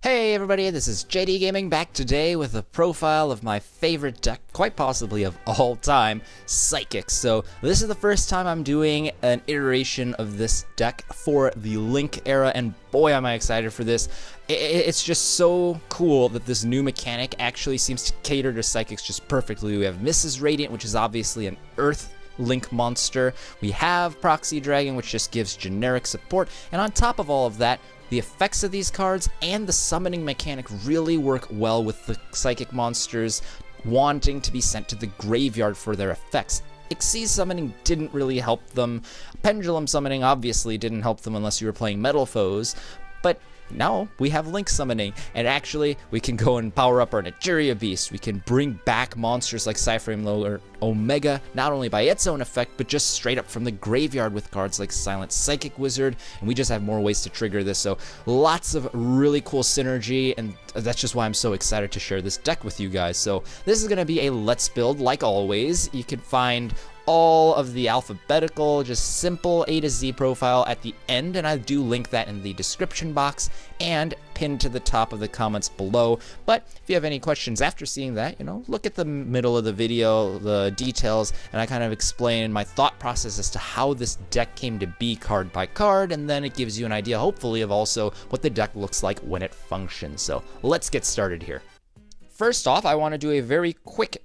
Hey everybody, this is JDGaming back today with a profile of my favorite deck, quite possibly of all time, Psychic. So this is the first time I'm doing an iteration of this deck for the Link era, and boy am I excited for this. It's just so cool that this new mechanic actually seems to cater to Psychics just perfectly. We have Mrs. Radiant, which is obviously an Earth Link monster. We have Proxy Dragon, which just gives generic support, and on top of all of that, the effects of these cards and the summoning mechanic really work well with the Psychic monsters wanting to be sent to the graveyard for their effects. Xyz summoning didn't really help them. Pendulum summoning obviously didn't help them unless you were playing metal foes, but now we have Link summoning, and actually we can go and power up our Yugioh Beast. We can bring back monsters like Cyframe or Omega, not only by its own effect, but just straight up from the graveyard with cards like Silent Psychic Wizard, and we just have more ways to trigger this. So lots of really cool synergy, and that's just why I'm so excited to share this deck with you guys. So this is going to be a Let's Build, like always. You can find all of the alphabetical, just simple A to Z profile at the end, and I do link that in the description box and pinned to the top of the comments below. But if you have any questions after seeing that, look at the middle of the video, the details, and I kind of explain my thought process as to how this deck came to be card by card, and then it gives you an idea, hopefully, of also what the deck looks like when it functions. So let's get started here. First off, I want to do a very quick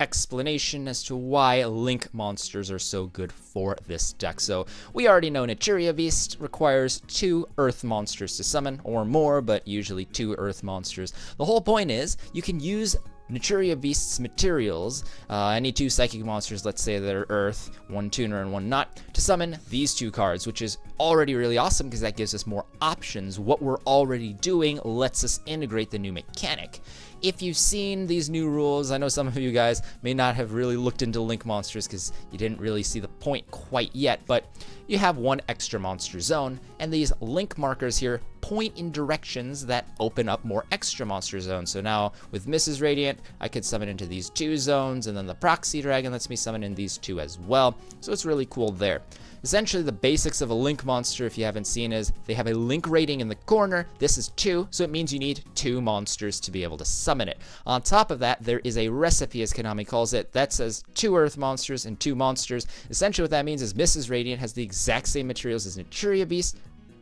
explanation as to why Link monsters are so good for this deck. So we already know Yugioh Beast requires 2 Earth monsters to summon, or more, but usually 2 Earth monsters. The whole point is you can use Yugioh Beast's materials, any 2 Psychic monsters, let's say that are Earth, 1 Tuner and 1 Nut, to summon these 2 cards, which is already really awesome because that gives us more options. What we're already doing lets us integrate the new mechanic. If you've seen these new rules, I know some of you guys may not have really looked into Link monsters because you didn't really see the point quite yet, but you have 1 extra monster zone, and these Link markers here point in directions that open up more extra monster zones. So now with Mrs. Radiant, I could summon into these 2 zones, and then the Proxy Dragon lets me summon in these 2 as well. So it's really cool there. Essentially, the basics of a Link monster, if you haven't seen, is they have a Link rating in the corner. This is 2, so it means you need 2 monsters to be able to summon it. On top of that, there is a recipe, as Konami calls it, that says 2 Earth monsters and 2 monsters. Essentially, what that means is Mrs. Radiant has the exact same materials as Yugioh Beast,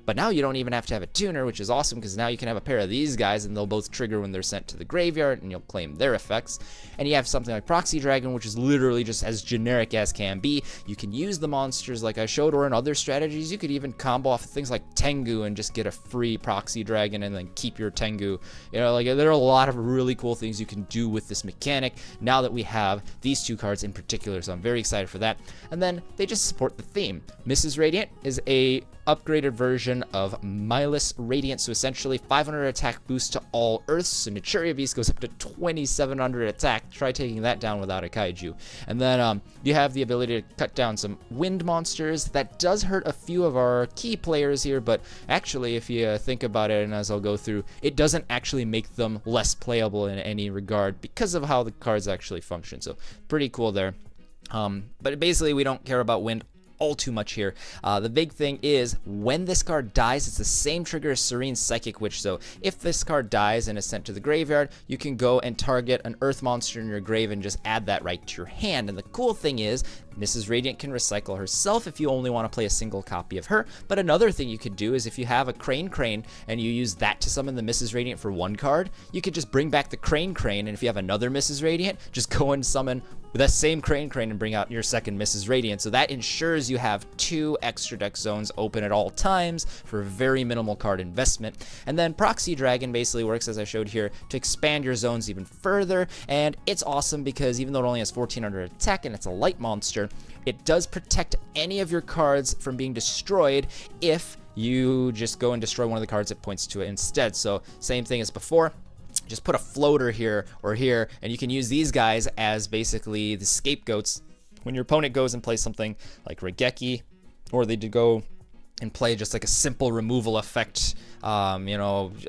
but now you don't even have to have a tuner, which is awesome because now you can have a pair of these guys and they'll both trigger when they're sent to the graveyard and you'll claim their effects. And you have something like Proxy Dragon, which is literally just as generic as can be. You can use the monsters like I showed, or in other strategies, you could even combo off things like Tengu and just get a free Proxy Dragon and then keep your Tengu. There are a lot of really cool things you can do with this mechanic now that we have these 2 cards in particular, so I'm very excited for that. And then they just support the theme. Mrs. Radiant is a upgraded version of Milus Radiant, so essentially 500 attack boost to all Earths, so Yugioh Beast goes up to 2700 attack. Try taking that down without a Kaiju. And then you have the ability to cut down some wind monsters. That does hurt a few of our key players here, but actually if you think about it, and as I'll go through, it doesn't actually make them less playable in any regard because of how the cards actually function, so pretty cool there. But basically we don't care about wind all too much here. The big thing is when this card dies, it's the same trigger as Serene Psychic Witch. So if this card dies and is sent to the graveyard, you can go and target an Earth monster in your grave and just add that right to your hand. And the cool thing is Mrs. Radiant can recycle herself if you only want to play a single copy of her. But another thing you could do is if you have a Crane and you use that to summon the Mrs. Radiant for 1 card, you could just bring back the Crane, and if you have another Mrs. Radiant, just go and summon that same Crane and bring out your second Mrs. Radiant. So that ensures you have 2 extra deck zones open at all times for very minimal card investment. And then Proxy Dragon basically works, as I showed here, to expand your zones even further, and it's awesome because even though it only has 1400 attack and it's a light monster, it does protect any of your cards from being destroyed if you just go and destroy one of the cards that points to it instead. So same thing as before. Just put a floater here or here, and you can use these guys as basically the scapegoats when your opponent goes and plays something like Regeki, or they go and play just like a simple removal effect. A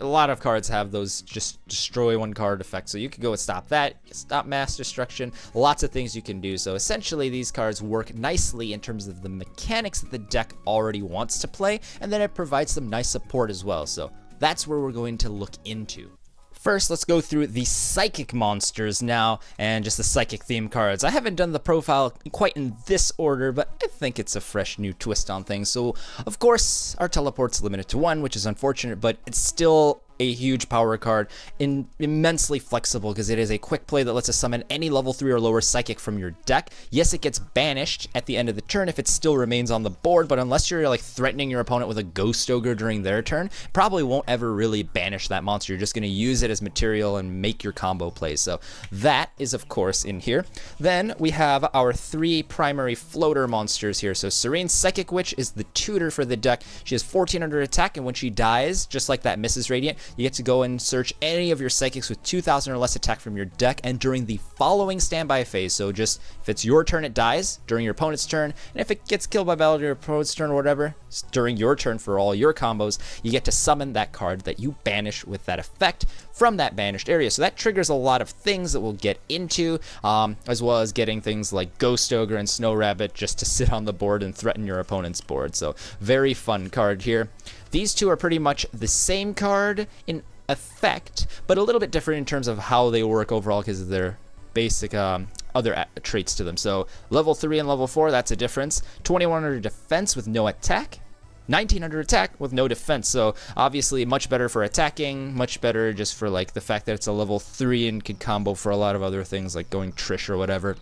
lot of cards have those just destroy 1 card effect, so you could go and stop that, stop mass destruction, lots of things you can do. So essentially these cards work nicely in terms of the mechanics that the deck already wants to play, and then it provides some nice support as well. So that's where we're going to look into. First, let's go through the psychic monsters now, and just the psychic theme cards. I haven't done the profile quite in this order, but I think it's a fresh new twist on things. So, of course, our teleport's limited to 1, which is unfortunate, but it's still a huge power card, immensely flexible because it is a quick play that lets us summon any level 3 or lower psychic from your deck. Yes, it gets banished at the end of the turn if it still remains on the board, but unless you're like threatening your opponent with a Ghost Ogre during their turn, probably won't ever really banish that monster. You're just going to use it as material and make your combo plays. So that is of course in here. Then we have our 3 primary floater monsters here. So Serene's Psychic Witch is the tutor for the deck. She has 1400 attack, and when she dies, just like that Mrs. Radiant, you get to go and search any of your psychics with 2000 or less attack from your deck, and during the following standby phase, so just if it's your turn it dies, during your opponent's turn, and if it gets killed by battle during your opponent's turn or whatever, during your turn for all your combos, you get to summon that card that you banish with that effect from that banished area. So that triggers a lot of things that we'll get into, as well as getting things like Ghost Ogre and Snow Rabbit just to sit on the board and threaten your opponent's board. So very fun card here. These two are pretty much the same card in effect, but a little bit different in terms of how they work overall because of their basic other traits to them. So level 3 and level 4, that's a difference. 2100 defense with no attack. 1900 attack with no defense, so obviously much better for attacking, much better just for like the fact that it's a level 3 and could combo for a lot of other things like going Trish or whatever,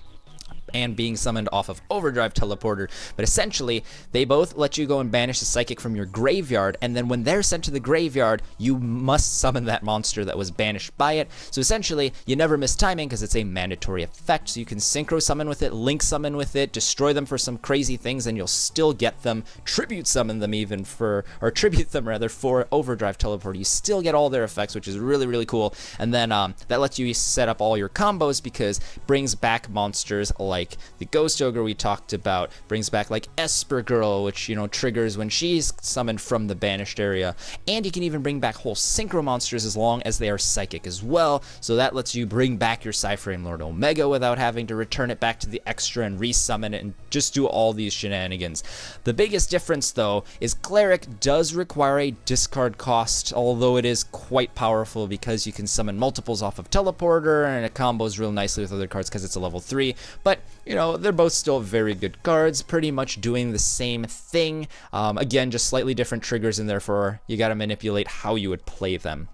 and being summoned off of Overdrive Teleporter. But essentially, they both let you go and banish the psychic from your graveyard, and then when they're sent to the graveyard, you must summon that monster that was banished by it. So essentially, you never miss timing because it's a mandatory effect, so you can synchro summon with it, link summon with it, destroy them for some crazy things, and you'll still get them, tribute summon them even for, or tribute them rather, for Overdrive Teleporter. You still get all their effects, which is really, really cool. And then that lets you set up all your combos because it brings back monsters like the Ghost Ogre we talked about, brings back like Esper Girl, which, you know, triggers when she's summoned from the banished area, and you can even bring back whole synchro monsters as long as they are psychic as well, so that lets you bring back your Cyframe Lord Omega without having to return it back to the extra and resummon it and just do all these shenanigans. The biggest difference though is Cleric does require a discard cost, although it is quite powerful because you can summon multiples off of Teleporter and it combos real nicely with other cards because it's a level 3, but you know, they're both still very good cards, pretty much doing the same thing. Again, just slightly different triggers, and therefore you got to manipulate how you would play them.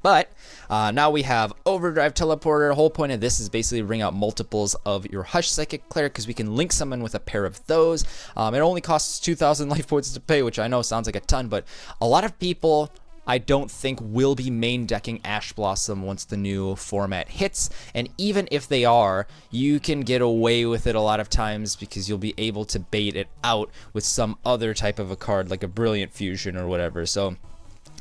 But now we have Overdrive Teleporter. The whole point of this is basically bring out multiples of your Hush Psychic Cleric because we can link summon with a pair of those. It only costs 2,000 life points to pay, which I know sounds like a ton, but a lot of people I don't think will be main decking Ash Blossom once the new format hits, and even if they are, you can get away with it a lot of times because you'll be able to bait it out with some other type of a card like a Brilliant Fusion or whatever. So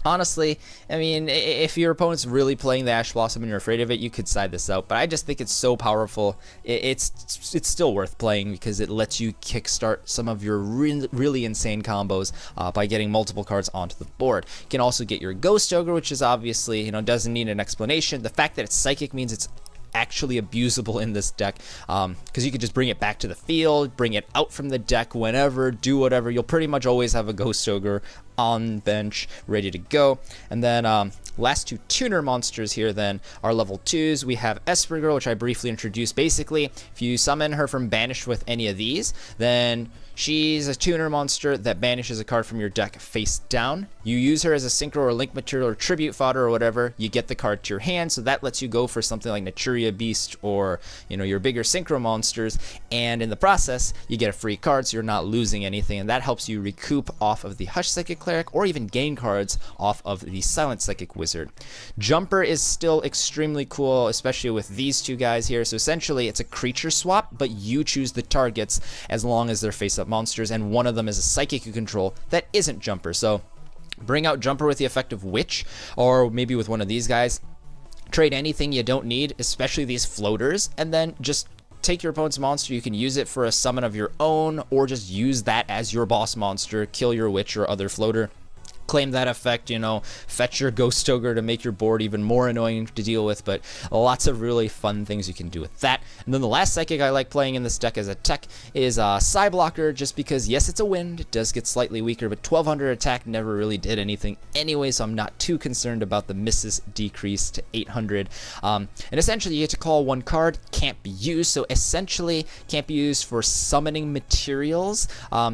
honestly, I mean, if your opponent's really playing the Ash Blossom and you're afraid of it, you could side this out. But I just think it's so powerful. It's still worth playing because it lets you kickstart some of your really insane combos by getting multiple cards onto the board. You can also get your Ghost Ogre, which is obviously, you know, doesn't need an explanation. The fact that it's psychic means it's actually abusable in this deck because you could just bring it back to the field, bring it out from the deck whenever, do whatever. You'll pretty much always have a Ghost Ogre on bench ready to go. And then last 2 tuner monsters here then are level 2s. We have Esper Girl, which I briefly introduced. Basically, if you summon her from banished with any of these, then she's a tuner monster that banishes a card from your deck face down. You use her as a synchro or link material or tribute fodder or whatever, you get the card to your hand, so that lets you go for something like Naturia Beast or, you know, your bigger synchro monsters, and in the process you get a free card, so you're not losing anything, and that helps you recoup off of the Hush Psychic Cleric or even gain cards off of the Silent Psychic Wizard. Jumper is still extremely cool, especially with these two guys here. So essentially it's a creature swap, but you choose the targets as long as they're face-up monsters, and one of them is a psychic you control that isn't Jumper. So bring out Jumper with the effect of Witch, or maybe with one of these guys. Trade anything you don't need, especially these floaters, and then just take your opponent's monster. You can use it for a summon of your own, or just use that as your boss monster, kill your Witch or other floater. claim that effect, you know, fetch your Ghost Ogre to make your board even more annoying to deal with, but lots of really fun things you can do with that. And then the last Psychic I like playing in this deck as a tech is Psyblocker, just because, yes, it's a wind, it does get slightly weaker, but 1200 attack never really did anything anyway, so I'm not too concerned about the misses decrease to 800. And essentially, you get to call one card, can't be used, so essentially can't be used for summoning materials,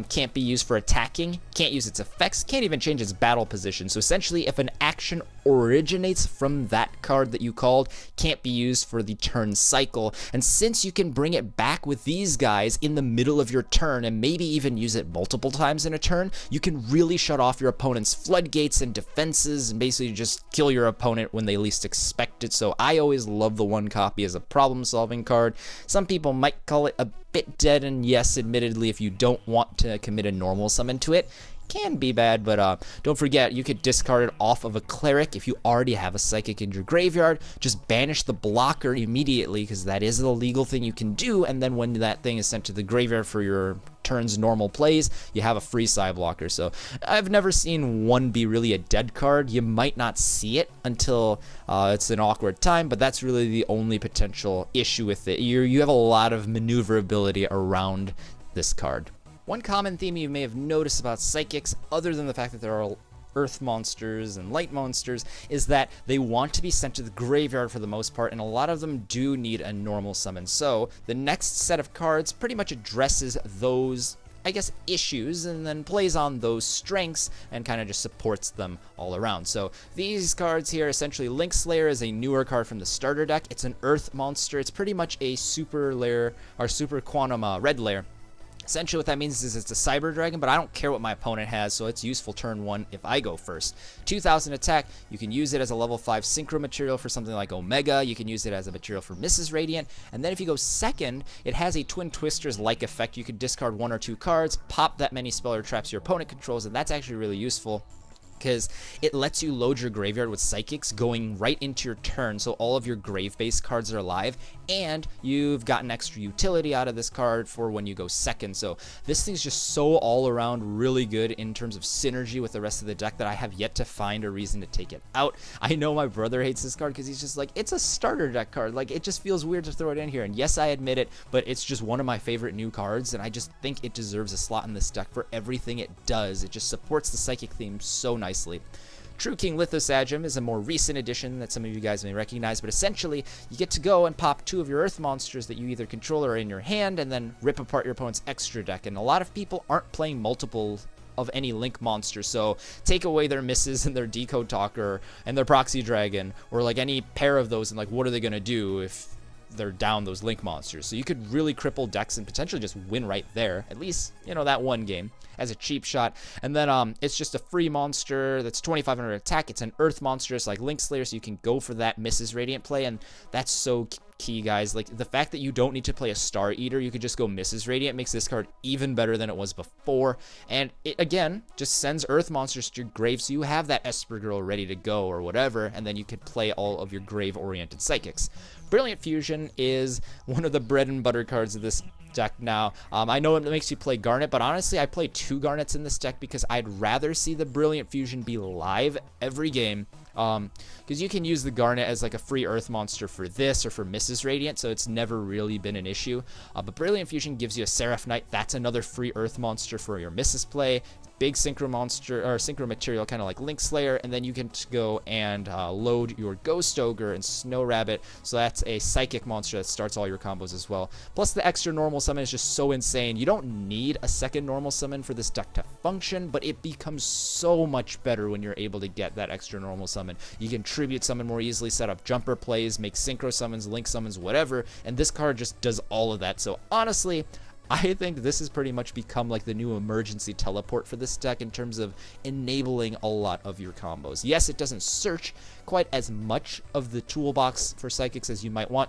can't be used for attacking, can't use its effects, can't even change its battle position. So essentially, if an action originates from that card that you called, can't be used for the turn cycle. And since you can bring it back with these guys in the middle of your turn and maybe even use it multiple times in a turn, you can really shut off your opponent's floodgates and defenses and basically just kill your opponent when they least expect it. So I always love the one copy as a problem-solving card. Some people might call it a bit dead, and yes, admittedly, if you don't want to commit a normal summon to it, can be bad, but don't forget, you could discard it off of a cleric if you already have a Psychic in your graveyard. Just banish the blocker immediately, because that is a legal thing you can do, and then when that thing is sent to the graveyard for your turn's normal plays, you have a free Psyblocker. So I've never seen one be really a dead card. You might not see it until it's an awkward time, but that's really the only potential issue with it. You have a lot of maneuverability around this card. One common theme you may have noticed about Psychics, other than the fact that there are earth monsters and light monsters, is that they want to be sent to the graveyard for the most part, and a lot of them do need a normal summon. So the next set of cards pretty much addresses those, I guess, issues, and then plays on those strengths and kind of just supports them all around. So these cards here, essentially, Link Slayer is a newer card from the starter deck. It's an earth monster. It's pretty much a super layer, or super quantum red layer. Essentially what that means is it's a Cyber Dragon, but I don't care what my opponent has, so it's useful turn 1 if I go first. 2000 attack, you can use it as a level 5 synchro material for something like Omega, you can use it as a material for Mrs. Radiant, and then if you go second, it has a Twin Twisters-like effect. You could discard 1 or 2 cards, pop that many spell or traps your opponent controls, and that's actually really useful, because it lets you load your graveyard with Psychics going right into your turn, so all of your grave-based cards are alive, and you've gotten extra utility out of this card for when you go second. So this thing's just so all around really good in terms of synergy with the rest of the deck that I have yet to find a reason to take it out. I know my brother hates this card because he's just like, it's a starter deck card, like it just feels weird to throw it in here, and yes, I admit it, but it's just one of my favorite new cards, and I just think it deserves a slot in this deck for everything it does. It just supports the Psychic theme so nicely. True King Lithosagem is a more recent addition that some of you guys may recognize, but essentially you get to go and pop 2 of your earth monsters that you either control or are in your hand, and then rip apart your opponent's extra deck. And a lot of people aren't playing multiple of any Link monster, so take away their misses and their Decode Talker and their Proxy Dragon, or like any pair of those, and like what are they gonna do if they're down those Link monsters? So you could really cripple decks and potentially just win right there, at least, you know, that one game as a cheap shot. And then it's just a free monster that's 2500 attack. It's an earth monster, it's like Link Slayer, so you can go for that Mrs. Radiant play, and that's so key, guys. Like the fact that you don't need to play a Star Eater, you could just go Mrs. Radiant, makes this card even better than it was before. And it again just sends earth monsters to your grave, so you have that Esper Girl ready to go or whatever, and then you could play all of your grave oriented Psychics. Brilliant Fusion is one of the bread and butter cards of this deck now. I know it makes you play Garnet, but honestly I play 2 Garnets in this deck because I'd rather see the Brilliant Fusion be live every game, because you can use the Garnet as like a free earth monster for this or for Mrs. Radiant, so it's never really been an issue. But Brilliant Fusion gives you a Seraph Knight. That's another free earth monster for your Mrs. play. Big synchro monster or synchro material, kind of like Link Slayer, and then you can go and load your Ghost Ogre and Snow Rabbit, so that's a Psychic monster that starts all your combos as well. Plus the extra normal summon is just so insane. You don't need a second normal summon for this deck to function, but it becomes so much better when you're able to get that extra normal summon. You can tribute summon more easily, set up jumper plays, make synchro summons, link summons, whatever, and this card just does all of that. So honestly, I think this has pretty much become like the new emergency teleport for this deck in terms of enabling a lot of your combos. Yes, it doesn't search quite as much of the toolbox for Psychics as you might want,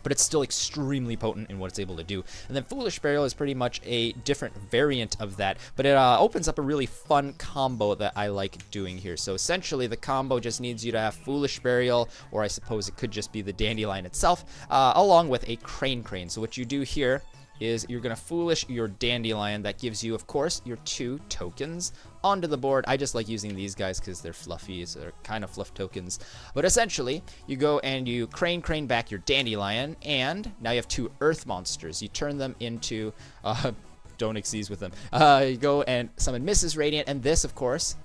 but it's still extremely potent in what it's able to do. And then Foolish Burial is pretty much a different variant of that, but it opens up a really fun combo that I like doing here. So essentially the combo just needs you to have Foolish Burial, or I suppose it could just be the Dandelion itself, along with a Crane. So what you do here is you're going to Foolish your Dandelion. That gives you, of course, your 2 tokens onto the board. I just like using these guys because they're fluffy, so they're kind of fluff tokens. But essentially, you go and you crane back your Dandelion, and now you have 2 Earth monsters. You turn them into... don't exceed with them. You go and summon Mrs. Radiant, and this, of course...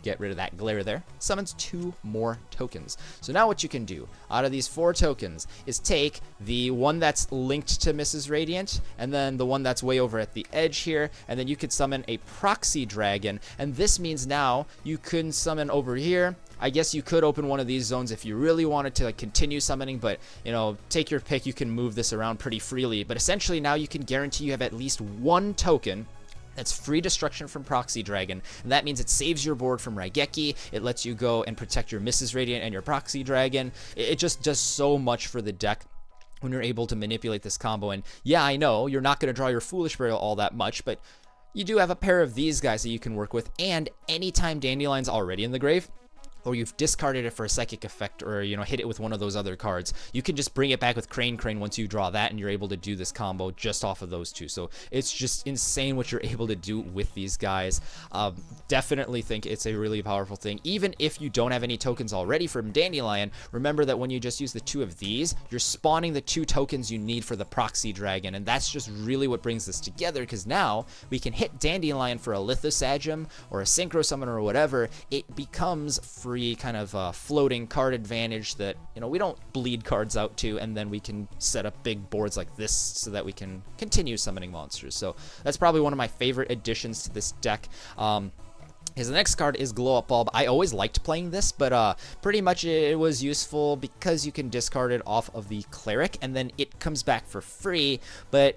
get rid of that glare there, summons 2 more tokens. So now what you can do out of these 4 tokens is take the one that's linked to Mrs. Radiant, and then the one that's way over at the edge here, and then you could summon a proxy dragon, and this means now you can summon over here. I guess you could open one of these zones if you really wanted to like continue summoning, but you know, take your pick. You can move this around pretty freely, but essentially now you can guarantee you have at least 1 token that's free destruction from Proxy Dragon, and that means it saves your board from Raigeki. It lets you go and protect your Mrs. Radiant and your Proxy Dragon. It just does so much for the deck when you're able to manipulate this combo. And yeah, I know you're not going to draw your Foolish Burial all that much, but you do have a pair of these guys that you can work with, and anytime Dandelion's already in the grave, or you've discarded it for a psychic effect, or you know, hit it with one of those other cards, you can just bring it back with Crane once you draw that, and you're able to do this combo just off of those 2. So it's just insane what you're able to do with these guys. Definitely think it's a really powerful thing. Even if you don't have any tokens already from Dandelion, remember that when you just use the 2 of these, you're spawning the 2 tokens you need for the Proxy Dragon, and that's just really what brings this together, because now we can hit Dandelion for a Lithosagem or a Synchro Summon or whatever. It becomes free kind of floating card advantage that, you know, we don't bleed cards out to, and then we can set up big boards like this so that we can continue summoning monsters. So that's probably one of my favorite additions to this deck. His next card is Glow Up Bulb. I always liked playing this, but pretty much it was useful because you can discard it off of the Cleric, and then it comes back for free. But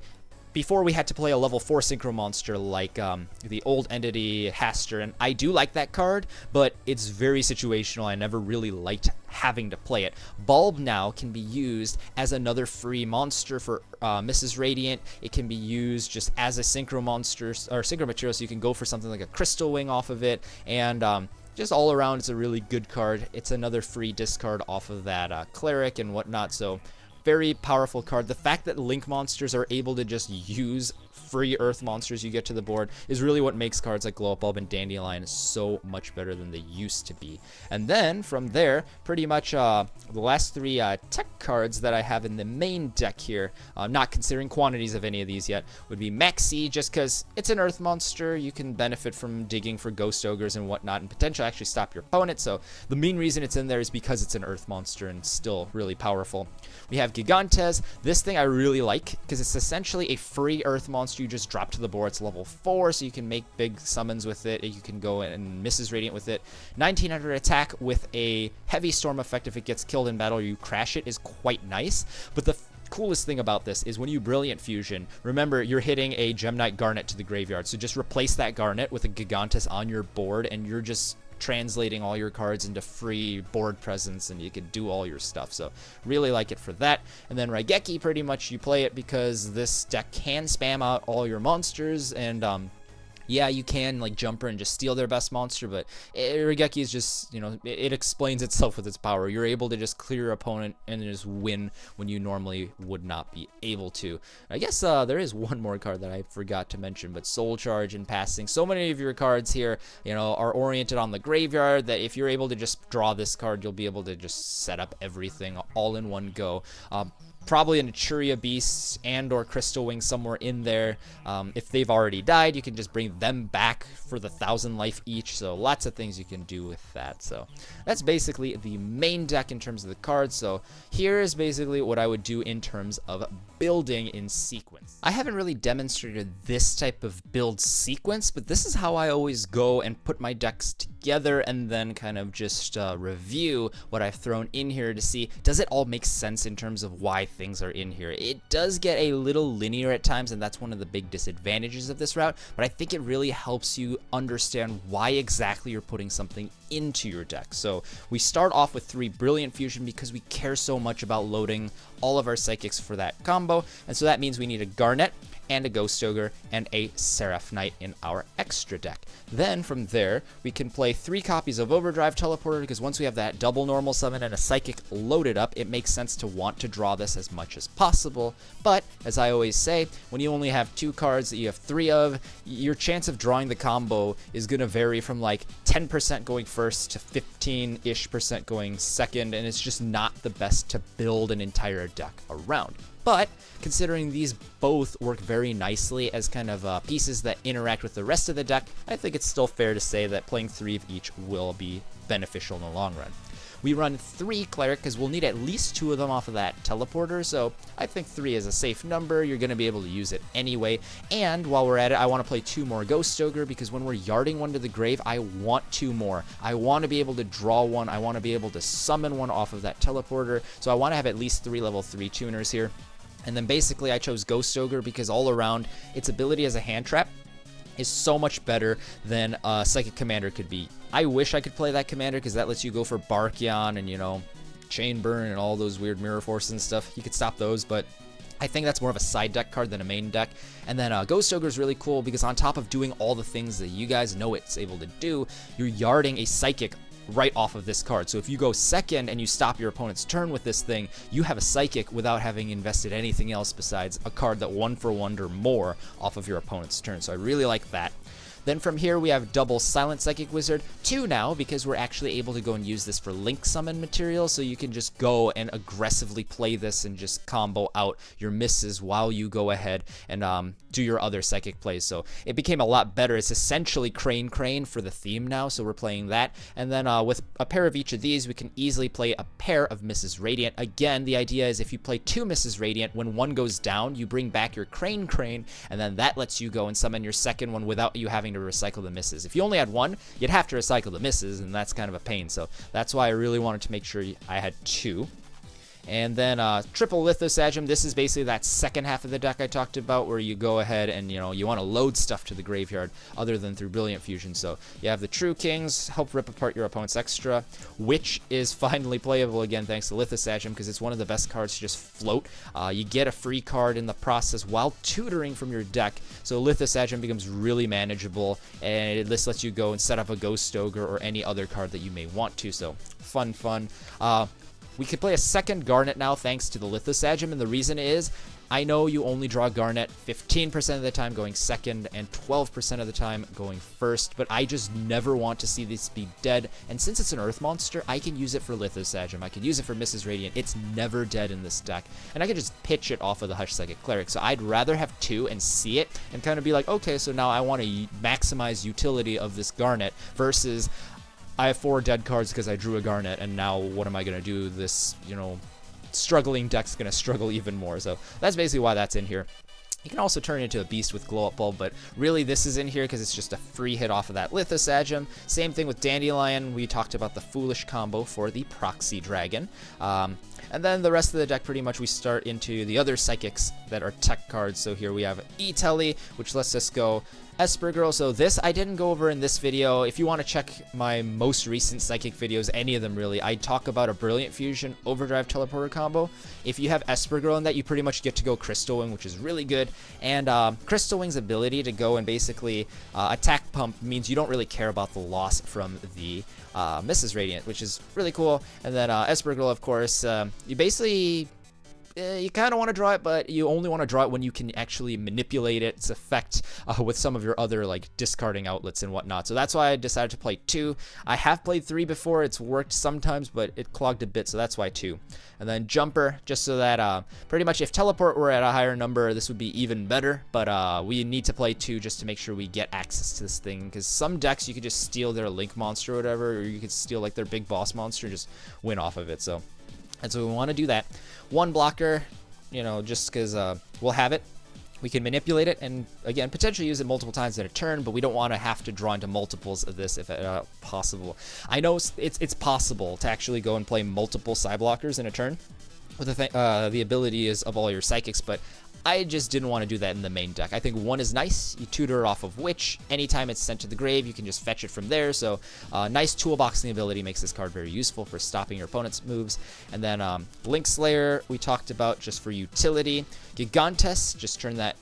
before we had to play a level 4 synchro monster like the old entity Haster, and I do like that card, but it's very situational. I never really liked having to play it. Bulb now can be used as another free monster for Mrs. Radiant. It can be used just as a synchro monster or synchro material, so you can go for something like a Crystal Wing off of it, and just all around it's a really good card. It's another free discard off of that Cleric and whatnot, so very powerful card. The fact that Link monsters are able to just use free Earth monsters you get to the board is really what makes cards like Glow Up Bulb and Dandelion so much better than they used to be. And then from there, pretty much the last 3 tech cards that I have in the main deck here, not considering quantities of any of these yet, would be Maxi, just because it's an Earth monster. You can benefit from digging for Ghost Ogres and whatnot, and potentially actually stop your opponent. So the main reason it's in there is because it's an Earth monster and still really powerful. We have Gigantes. This thing I really like because it's essentially a free Earth monster you just drop to the board. It's level 4, so you can make big summons with it. You can go and Mrs. Radiant with it. 1900 attack with a heavy storm effect. If it gets killed in battle or you crash it, is quite nice. But the coolest thing about this is when you Brilliant Fusion, remember you're hitting a Gemknight Garnet to the graveyard, so just replace that Garnet with a Gigantes on your board, and you're just translating all your cards into free board presence, and you can do all your stuff. So really like it for that. And then Raigeki, pretty much you play it because this deck can spam out all your monsters, and yeah, you can like Jumper and just steal their best monster, but Raigeki is just, you know, it explains itself with its power. You're able to just clear your opponent and just win when you normally would not be able to. I guess there is one more card that I forgot to mention, but Soul Charge in passing. So many of your cards here, you know, are oriented on the graveyard that if you're able to just draw this card, you'll be able to just set up everything all in one go. Probably an Aturia Beast and or Crystal Wing somewhere in there. If they've already died, you can just bring them back for the 1000 life each. So lots of things you can do with that. So that's basically the main deck in terms of the cards. So here is basically what I would do in terms of building in sequence. I haven't really demonstrated this type of build sequence, but this is how I always go and put my decks together, and then kind of just review what I've thrown in here to see, does it all make sense in terms of why things are in here. It does get a little linear at times, and that's one of the big disadvantages of this route, but I think it really helps you understand why exactly you're putting something into your deck. So we start off with 3 Brilliant Fusion because we care so much about loading all of our Psychics for that combo, and so that means we need a Garnet and a Ghost Ogre, and a Seraph Knight in our extra deck. Then from there, we can play 3 copies of Overdrive Teleporter, because once we have that double normal summon and a Psychic loaded up, it makes sense to want to draw this as much as possible. But, as I always say, when you only have 2 cards that you have 3 of, your chance of drawing the combo is going to vary from like 10% going first to 15-ish% going second, and it's just not the best to build an entire deck around. But considering these both work very nicely as kind of pieces that interact with the rest of the deck, I think it's still fair to say that playing 3 of each will be beneficial in the long run. We run 3 Cleric because we'll need at least 2 of them off of that Teleporter, so I think 3 is a safe number. You're going to be able to use it anyway. And while we're at it, I want to play 2 more Ghost Ogre, because when we're yarding one to the grave, I want 2 more. I want to be able to draw one. I want to be able to summon one off of that Teleporter, so I want to have at least 3 level 3 tuners here. And then basically I chose Ghost Ogre because all around its ability as a hand trap is so much better than Psychic Commander could be. I wish I could play that Commander because that lets you go for Barkion and, you know, Chain Burn and all those weird Mirror Force and stuff. You could stop those, but I think that's more of a side deck card than a main deck. And then Ghost Ogre is really cool because on top of doing all the things that you guys know it's able to do, you're yarding a Psychic right off of this card. So if you go second and you stop your opponent's turn with this thing, you have a Psychic without having invested anything else besides a card that 1-for-1'd or more off of your opponent's turn. So I really like that. Then from here we have double Silent Psychic Wizard, 2 now, because we're actually able to go and use this for Link Summon material, so you can just go and aggressively play this and just combo out your misses while you go ahead and do your other Psychic plays. So it became a lot better. It's essentially Crane for the theme now, so we're playing that. And then with a pair of each of these, we can easily play a pair of Mrs. Radiant. Again, the idea is if you play 2 Mrs. Radiant, when one goes down, you bring back your Crane, and then that lets you go and summon your second one without you having to recycle the misses. If you only had 1, you'd have to recycle the misses, and that's kind of a pain. So that's why I really wanted to make sure I had 2. And then triple Lithosagem. This is basically that second half of the deck I talked about, where you go ahead and, you know, you want to load stuff to the graveyard other than through Brilliant Fusion. So you have the True Kings, help rip apart your opponent's extra, which is finally playable again thanks to Lithosagem, because it's one of the best cards to just float. You get a free card in the process while tutoring from your deck, so Lithosagem becomes really manageable, and this lets you go and set up a Ghost Ogre or any other card that you may want to. So fun. We could play a second Garnet now thanks to the Lithosagem, and the reason is, I know you only draw Garnet 15% of the time going second and 12% of the time going first, but I just never want to see this be dead, and since it's an Earth monster, I can use it for Lithosagem, I can use it for Mrs. Radiant. It's never dead in this deck, and I can just pitch it off of the Hush Psychic Cleric, so I'd rather have 2 and see it, and kind of be like, okay, so now I want to maximize utility of this Garnet, versus I have 4 dead cards because I drew a Garnet, and now what am I going to do? This, you know, struggling deck's going to struggle even more. So that's basically why that's in here. You can also turn it into a beast with Glow Up Bulb, but really this is in here because it's just a free hit off of that Lithosagem. Same thing with Dandelion. We talked about the Foolish combo for the Proxy Dragon. And then the rest of the deck, pretty much we start into the other Psychics that are tech cards. So here we have E-Telly, which lets us go Esper Girl. So this I didn't go over in this video. If you want to check my most recent Psychic videos, any of them really, I talk about a Brilliant Fusion Overdrive Teleporter combo. If you have Esper Girl in that, you pretty much get to go Crystal Wing, which is really good. And Crystal Wing's ability to go and basically attack pump means you don't really care about the loss from the Mrs. Radiant, which is really cool. And then Esper Girl, of course, you basically you kind of want to draw it, but you only want to draw it when you can actually manipulate its effect with some of your other like discarding outlets and whatnot. So that's why I decided to play 2. I have played 3 before. It's worked sometimes, but it clogged a bit, so that's why 2. And then Jumper, just so that pretty much if Teleport were at a higher number, this would be even better, but we need to play 2 just to make sure we get access to this thing, because some decks you could just steal their Link monster or whatever, or you could steal like their big boss monster and just win off of it. So and so we want to do that. 1 blocker, you know, just because we'll have it. We can manipulate it and, again, potentially use it multiple times in a turn, but we don't want to have to draw into multiples of this if possible. I know it's possible to actually go and play multiple side blockers in a turn with the abilities of all your Psychics, but I just didn't want to do that in the main deck. I think 1 is nice. You tutor off of Witch. Anytime it's sent to the grave, you can just fetch it from there. So nice toolboxing ability makes this card very useful for stopping your opponent's moves. And then Blink Slayer we talked about just for utility. Gigantes, just turn that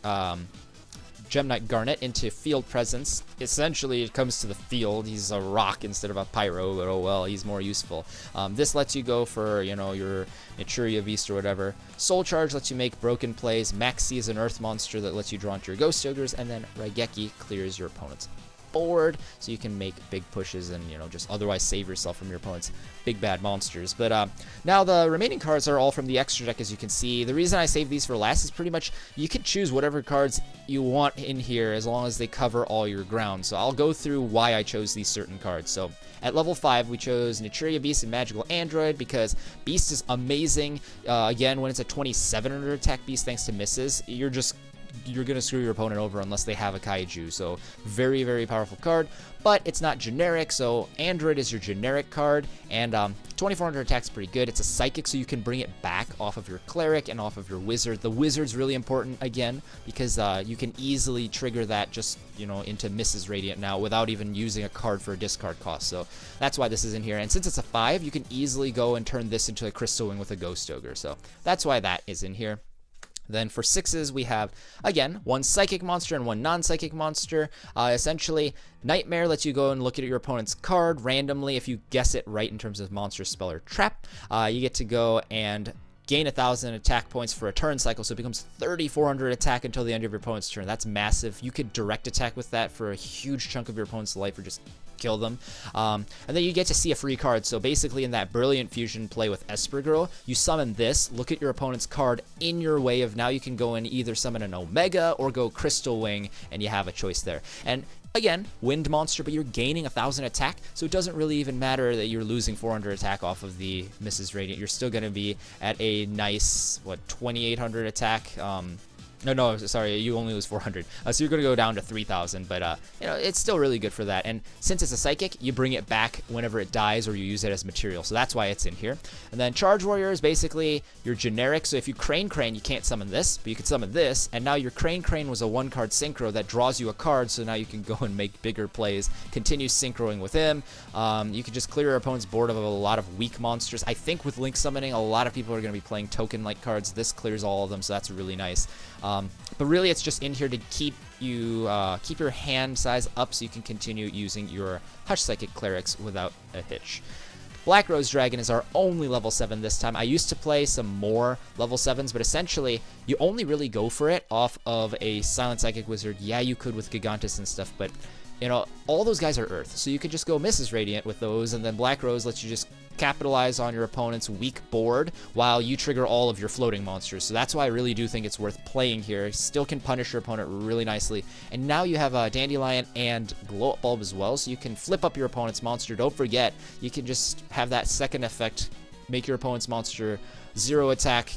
Gem Knight Garnet into field presence. Essentially, it comes to the field. He's a rock instead of a pyro, but oh well, he's more useful. This lets you go for, you know, your Naturia Beast or whatever. Soul Charge lets you make broken plays. Maxi is an earth monster that lets you draw into your Ghost Ogres, and then Raigeki clears your opponent's board, so you can make big pushes and, you know, just otherwise save yourself from your opponent's big bad monsters. But now the remaining cards are all from the extra deck, as you can see. The reason I saved these for last is pretty much you can choose whatever cards you want in here as long as they cover all your ground. So I'll go through why I chose these certain cards. So at level 5 we chose Naturia Beast and Magical Android because Beast is amazing. Again, when it's a 2700 attack Beast thanks to misses, you're gonna screw your opponent over unless they have a kaiju. So very, very powerful card, but it's not generic. So Android is your generic card, and 2400 attack's pretty good. It's a psychic, so you can bring it back off of your cleric and off of your wizard. The wizard's really important again because you can easily trigger that just, you know, into Mrs. Radiant now without even using a card for a discard cost. So that's why this is in here. And since it's a 5, you can easily go and turn this into a Crystal Wing with a Ghost Ogre. So that's why that is in here. Then for 6s, we have, again, 1 psychic monster and 1 non-psychic monster. Essentially, Nightmare lets you go and look at your opponent's card randomly. If you guess it right in terms of monster, spell, or trap, you get to go and gain 1,000 attack points for a turn cycle, so it becomes 3,400 attack until the end of your opponent's turn. That's massive. You could direct attack with that for a huge chunk of your opponent's life, or just kill them. And then you get to see a free card. So basically in that Brilliant Fusion play with Esper Girl, you summon this, look at your opponent's card in your way of now you can go and either summon an Omega or go Crystal Wing, and you have a choice there. And again, wind monster, but you're gaining 1,000 attack, so it doesn't really even matter that you're losing 400 attack off of the Mrs. Radiant. You're still going to be at a nice, 2,800 attack. No, sorry, you only lose 400. So you're going to go down to 3,000, but, you know, it's still really good for that. And since it's a psychic, you bring it back whenever it dies or you use it as material. So that's why it's in here. And then Charge Warrior is basically your generic. So if you Crane, you can't summon this, but you can summon this. And now your Crane was a 1-card synchro that draws you a card, so now you can go and make bigger plays. Continue synchroing with him. You can just clear your opponent's board of a lot of weak monsters. I think with Link Summoning, a lot of people are going to be playing token-like cards. This clears all of them, so that's really nice. But really, it's just in here to keep your hand size up so you can continue using your Hush Psychic Clerics without a hitch. Black Rose Dragon is our only level 7 this time. I used to play some more level 7s, but essentially, you only really go for it off of a Silent Psychic Wizard. Yeah, you could with Gigantus and stuff, but, you know, all those guys are Earth, so you could just go Mrs. Radiant with those, and then Black Rose lets you just capitalize on your opponent's weak board while you trigger all of your floating monsters. So that's why I really do think it's worth playing here. Still can punish your opponent really nicely. And now you have a Dandelion and Glow Up Bulb as well, so you can flip up your opponent's monster. Don't forget, you can just have that second effect, make your opponent's monster 0 attack,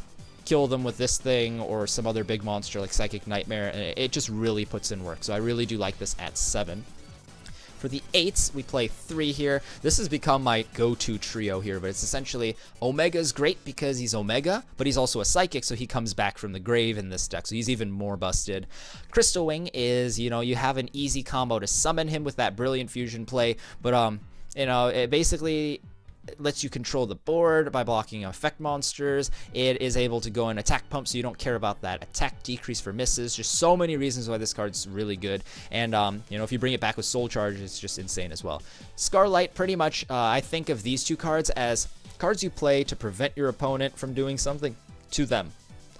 kill them with this thing or some other big monster like Psychic Nightmare, and it just really puts in work. So I really do like this at 7. For the 8s, we play 3 here. This has become my go-to trio here, but it's essentially Omega's great because he's Omega, but he's also a Psychic, so he comes back from the grave in this deck, so he's even more busted. Crystal Wing is, you know, you have an easy combo to summon him with that Brilliant Fusion play, but, you know, it basically lets you control the board by blocking effect monsters. It is able to go and attack pump, so you don't care about that attack decrease for misses. Just so many reasons why this card's really good. And you know, if you bring it back with Soul Charge, it's just insane as well. Scarlight, pretty much, I think of these two cards as cards you play to prevent your opponent from doing something to them.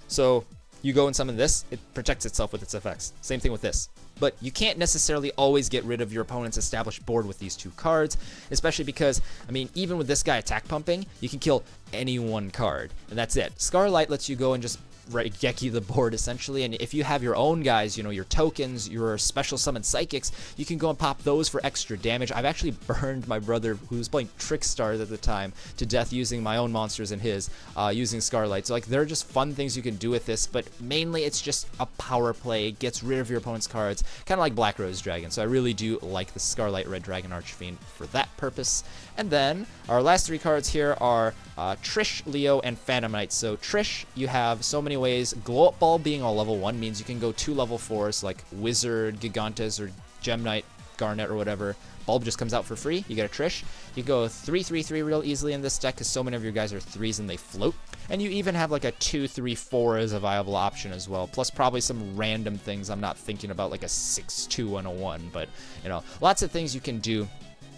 So you go and summon this, it protects itself with its effects. Same thing with this. But you can't necessarily always get rid of your opponent's established board with these two cards, especially because, I mean, even with this guy attack pumping, you can kill any one card, and that's it. Scarlight lets you go and just Raigeki the board, essentially, and if you have your own guys, you know, your tokens, your special summon psychics, you can go and pop those for extra damage. I've actually burned my brother, who was playing Trickstars at the time, to death using my own monsters and his, using Scarlight. So, like, there are just fun things you can do with this, but mainly it's just a power play. It gets rid of your opponent's cards, kind of like Black Rose Dragon. So I really do like the Scarlight Red Dragon Archfiend for that purpose. And then our last 3 cards here are Trish, Leo, and Phantom Knight. So Trish, you have so many anyways, Glow Up Bulb being all level 1 means you can go 2 level 4s like Wizard, Gigantes, or Gem Knight, Garnet, or whatever. Bulb just comes out for free. You get a Trish. You go 3-3-3 real easily in this deck because so many of your guys are 3s and they float. And you even have like a 2-3-4 as a viable option as well. Plus probably some random things I'm not thinking about, like a 6-2-1-1. But, you know, lots of things you can do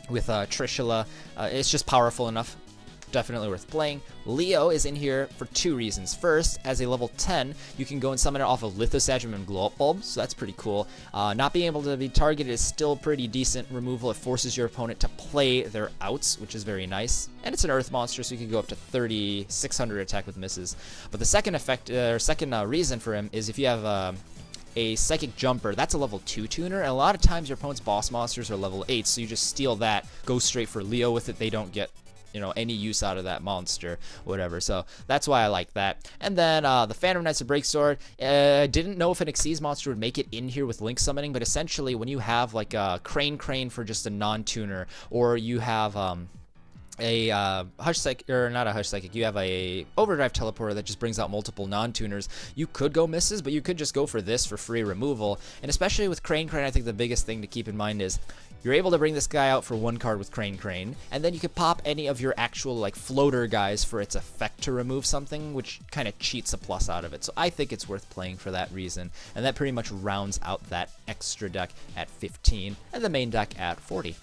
with Trishula. It's just powerful enough. Definitely worth playing. Leo is in here for 2 reasons. First, as a level 10, you can go and summon it off of Lithosagem and Glow Up Bulb, so that's pretty cool. Not being able to be targeted is still pretty decent removal. It forces your opponent to play their outs, which is very nice. And it's an Earth monster, so you can go up to 3,600 attack with misses. But the second effect, reason for him is if you have a Psychic Jumper, that's a level 2 tuner, and a lot of times your opponent's boss monsters are level 8, so you just steal that, go straight for Leo with it. They don't get, you know, any use out of that monster, whatever. So that's why I like that. And then the Phantom Knights of Breaksword. Didn't know if an Xyz monster would make it in here with Link summoning, but essentially when you have like a Crane for just a non-tuner, or you have a Hush Psychic, or not a Hush Psychic, you have a Overdrive Teleporter that just brings out multiple non-tuners, you could go misses, but you could just go for this for free removal. And especially with Crane, I think the biggest thing to keep in mind is you're able to bring this guy out for 1 card with Crane, and then you could pop any of your actual like floater guys for its effect to remove something, which kind of cheats a plus out of it. So I think it's worth playing for that reason, and that pretty much rounds out that extra deck at 15 and the main deck at 40.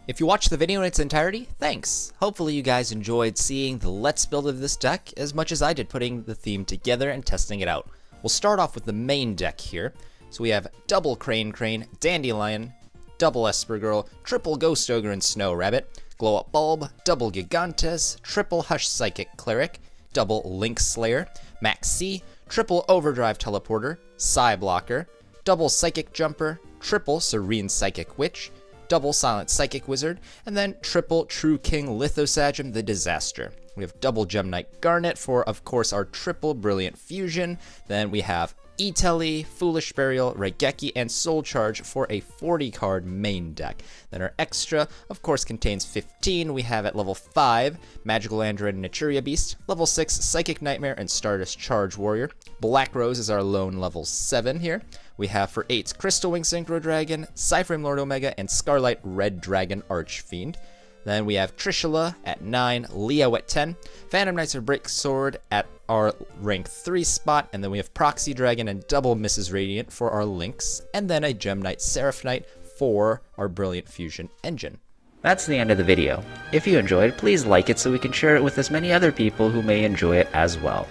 If you watched the video in its entirety, thanks! Hopefully you guys enjoyed seeing the Let's Build of this deck as much as I did putting the theme together and testing it out. We'll start off with the main deck here. So we have double Crane, Dandelion, double Esper Girl, triple Ghost Ogre and Snow Rabbit, Glow Up Bulb, double Gigantes, triple Hush Psychic Cleric, double Link Slayer, Max C, triple Overdrive Teleporter, Psy Blocker, double Psychic Jumper, triple Serene Psychic Witch, double Silent Psychic Wizard, and then triple True King Lithosagem the Disaster. We have double Gem Knight Garnet for, of course, our triple Brilliant Fusion. Then we have E-Telly, Foolish Burial, Raigeki, and Soul Charge for a 40-card main deck. Then our extra, of course, contains 15. We have at level 5, Magical Android and Naturia Beast. Level 6, Psychic Nightmare and Stardust Charge Warrior. Black Rose is our lone level 7 here. We have for 8s, Crystal Wing Synchro Dragon, Cyframe Lord Omega, and Scarlight Red Dragon Archfiend. Then we have Trishula at 9, Leo at 10, Phantom Knights of Breaksword at our rank 3 spot, and then we have Proxy Dragon and double Mrs. Radiant for our links, and then a Gem Knight Seraph Knight for our Brilliant Fusion engine. That's the end of the video. If you enjoyed, please like it so we can share it with as many other people who may enjoy it as well.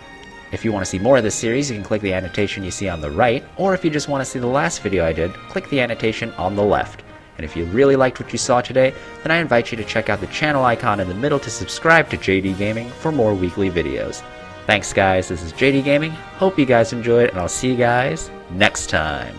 If you want to see more of this series, you can click the annotation you see on the right, or if you just want to see the last video I did, click the annotation on the left. And if you really liked what you saw today, then I invite you to check out the channel icon in the middle to subscribe to JDGaming for more weekly videos. Thanks guys, this is JDGaming, hope you guys enjoyed, and I'll see you guys next time.